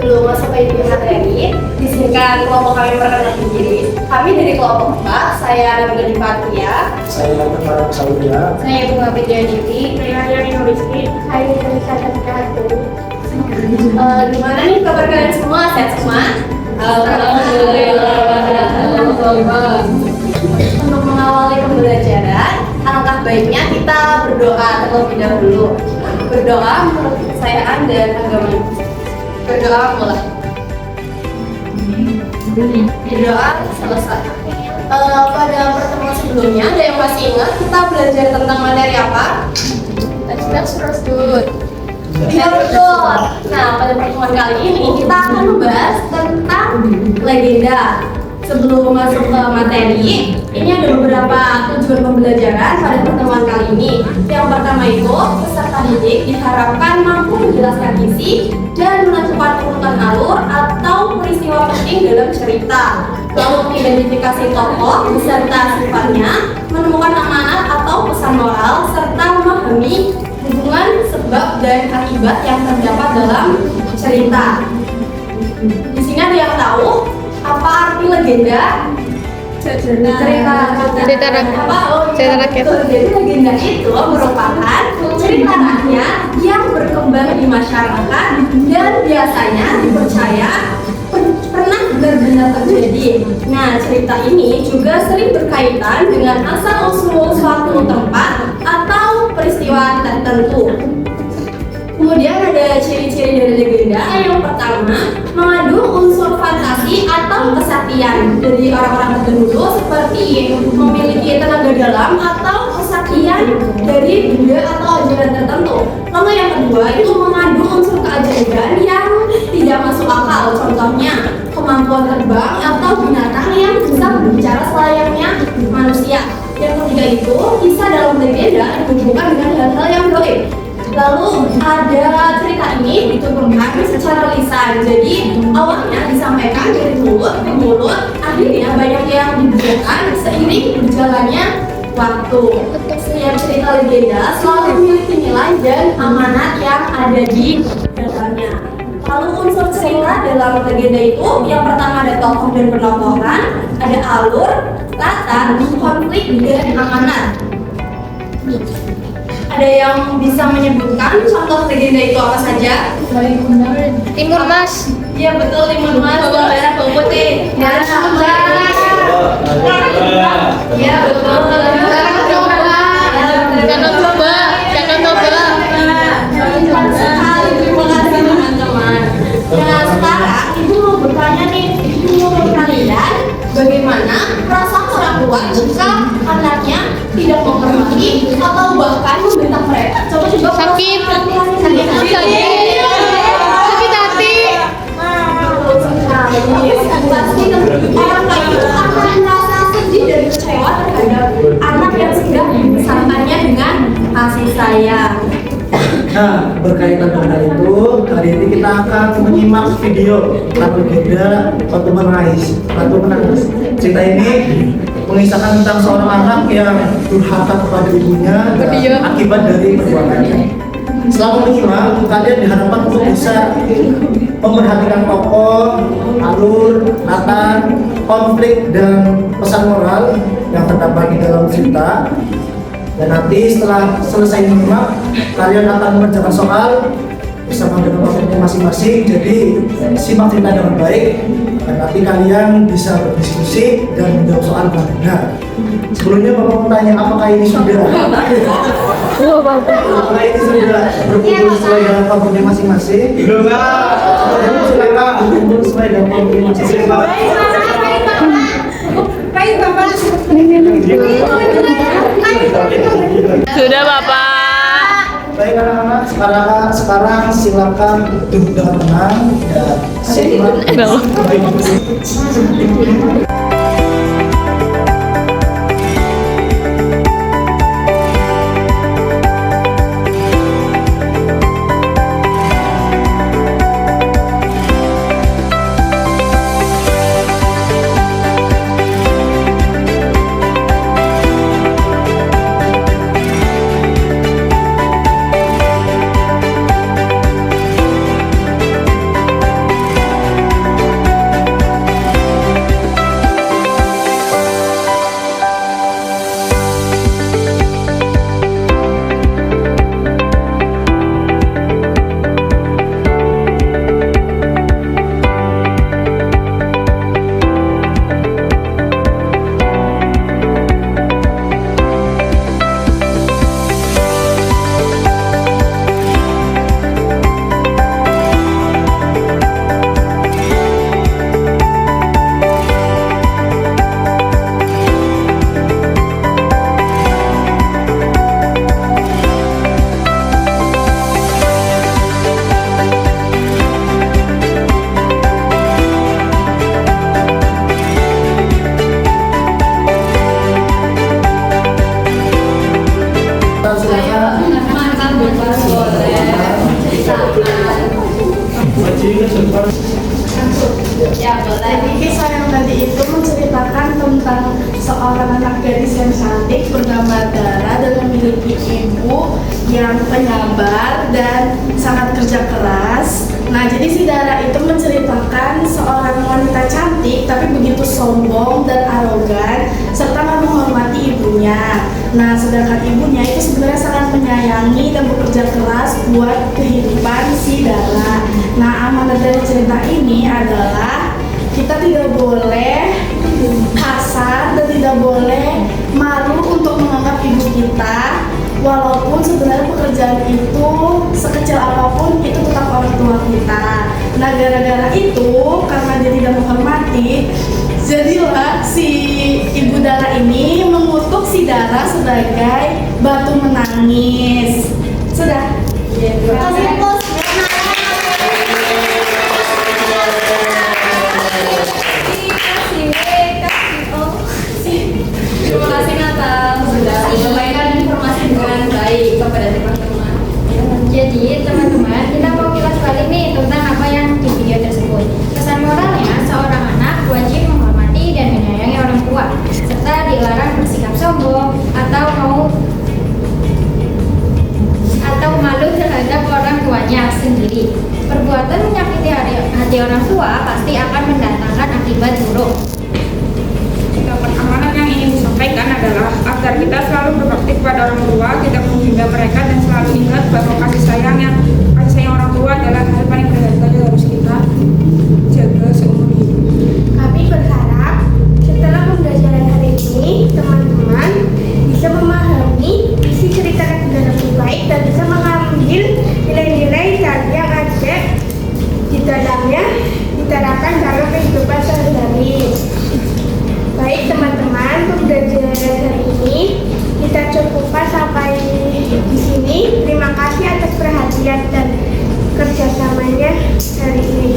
sebelum masuk ke inti materi, disingkat kelompok kami perkenalkan diri. Kami dari kelompok 4, saya Nabila Fatia. Saya Tentara Saudia. Saya Bunga Widyaniti. Saya Yari Nuriski. Saya Teresa Tantu. Gimana nih kabar kalian semua? Sehat semua? Alhamdulillah. Untuk mengawali pembelajaran, alangkah baiknya kita berdoa terlebih dahulu. Berdoa menurut kepercayaan dan agama. Berdoa mulai. Berdoa selesai. Pada pertemuan sebelumnya, ada yang masih ingat kita belajar tentang materi apa? Teks tersebut. Ya betul. Nah, pada pertemuan kali ini kita akan membahas tentang legenda. Sebelum masuk ke materi, ini ada beberapa tujuan pembelajaran pada pertemuan kali ini. Yang pertama itu, peserta didik diharapkan mampu menjelaskan isi dan menentukan urutan alur atau peristiwa penting dalam cerita. Lalu mengidentifikasi tokoh beserta sifatnya, menemukan amanat atau pesan moral, serta memahami hubungan sebab dan akibat yang terdapat dalam cerita. Di sini ada yang tahu apa arti legenda? Cerita rakyat. Jadi legenda itu merupakan cerita rakyat yang berkembang di masyarakat dan biasanya dipercaya pernah benar-benar terjadi. Nah, cerita ini juga sering berkaitan dengan asal-usul suatu tempat atau peristiwa tertentu. Kemudian ada ciri-ciri dari legenda. Yang pertama, mengandung unsur fantasi atau kesaktian dari orang-orang terdahulu, seperti memiliki tenaga dalam atau kesaktian dari benda atau ajaran tertentu. Lalu yang kedua, itu mengandung unsur keajaiban yang tidak masuk akal. Contohnya, kemampuan terbang atau binatang yang bisa berbicara selayaknya manusia. Yang ketiga itu, kisah dalam legenda dihubungkan dengan hal-hal yang gaib. Lalu ada cerita ini dituturkan secara lisan, jadi awalnya disampaikan dari mulut ke mulut, akhirnya banyak yang dibuatkan seiring berjalannya waktu. Setiap cerita legenda selalu memiliki nilai dan amanat yang ada di dalamnya. Lalu unsur cerita dalam legenda itu, yang pertama ada tokoh dan penokohan, ada alur, latar, konflik, dan amanat. Ada yang bisa menyebutkan contoh legenda itu apa saja? Timur Mas. Iya betul, Timur Mas, bawang merah, bawang putih. Ya, iya betul. Jangan coba. Terima kasih teman-teman. Nah sekarang ibu mau bertanya nih, ibu mau kalian bagaimana perasaan orang tua jika anaknya tidak menghormati atau bahkan membentak mereka? Coba Sakit hati. Pasti orang tua itu akan merasa sedih dan kecewa terhadap anak yang sudah disampaikannya dengan kasih sayang. Nah, berkaitan dengan hal itu, hari ini kita akan menyimak video Ratu Legenda Ratu Menangis. Cerita ini mengisahkan tentang seorang anak yang durhaka kepada ibunya akibat dari perbuatannya. Selama menyimak, kalian diharapkan untuk bisa memperhatikan tokoh, alur, latar, konflik, dan pesan moral yang terdapat di dalam cerita. Dan nanti setelah selesai menyimak, kalian akan mengerjakan soal bersama dengan kelompoknya masing-masing. Jadi simak cerita dengan baik, dan nanti kalian bisa berdiskusi dan menjawab soal dengan benar. Sebelumnya Bapak mau tanya, apakah ini sudah berkumpul sesuai dengan kelompoknya masing-masing? Belum lah. Silakan berkumpul sesuai dengan kelompoknya masing-masing. Sudah Bapak. Baik anak-anak, sekarang silakan duduk dengan tenang dan simak. Ya boleh. Jadi kisah yang tadi itu menceritakan tentang seorang anak gadis yang cantik bernama Dara dan memiliki ibu yang penyabar dan sangat kerja keras. Nah, jadi si Dara itu menceritakan seorang wanita cantik tapi begitu sombong dan arogan serta nggak menghormati ibunya. Nah, sedangkan ibunya itu sebenarnya sangat menyayangi dan bekerja keras buat kehidupan si Dara. Nah, amanat dari cerita ini adalah kita tidak boleh kasar dan tidak boleh malu untuk menganggap ibu kita, walaupun sebenarnya pekerjaan itu sekecil apapun itu tetap orang tua kita. Nah, gara-gara itu karena dia tidak menghormati, jadilah si ibu Dara ini mengutuk si Dara sebagai batu menangis. Sudah. Kasih pos. Terima kasih Natal sudah menyampaikan informasi dengan baik kepada teman-teman. Jadi teman-teman, kita mau kilas balik nih tentang apa yang di video tersebut. Pesan moralnya, seorang anak wajib menghormati dan menyayangi orang tua, serta dilarang bersikap sombong atau malu terhadap orang tuanya sendiri. Perbuatan menyakiti hati orang tua pasti akan mendatangkan akibat buruk. Amanat yang ingin disampaikan adalah agar kita selalu berbakti kepada orang tua, tidak menghina mereka dan selalu ingat bahwa kasih sayang orang tua adalah hal paling berharga yang harus kita jaga seumur hidup. Kami berharap setelah pembelajaran hari ini, teman-teman bisa memahami isi cerita dengan lebih baik dan bisa mengambil nilai-nilai yang ada di dalamnya diterapkan dalam kehidupan sehari-hari. Baik teman-teman, pembelajaran hari ini kita cukupkan sampai di sini. Terima kasih atas perhatian dan kerjasamanya hari ini.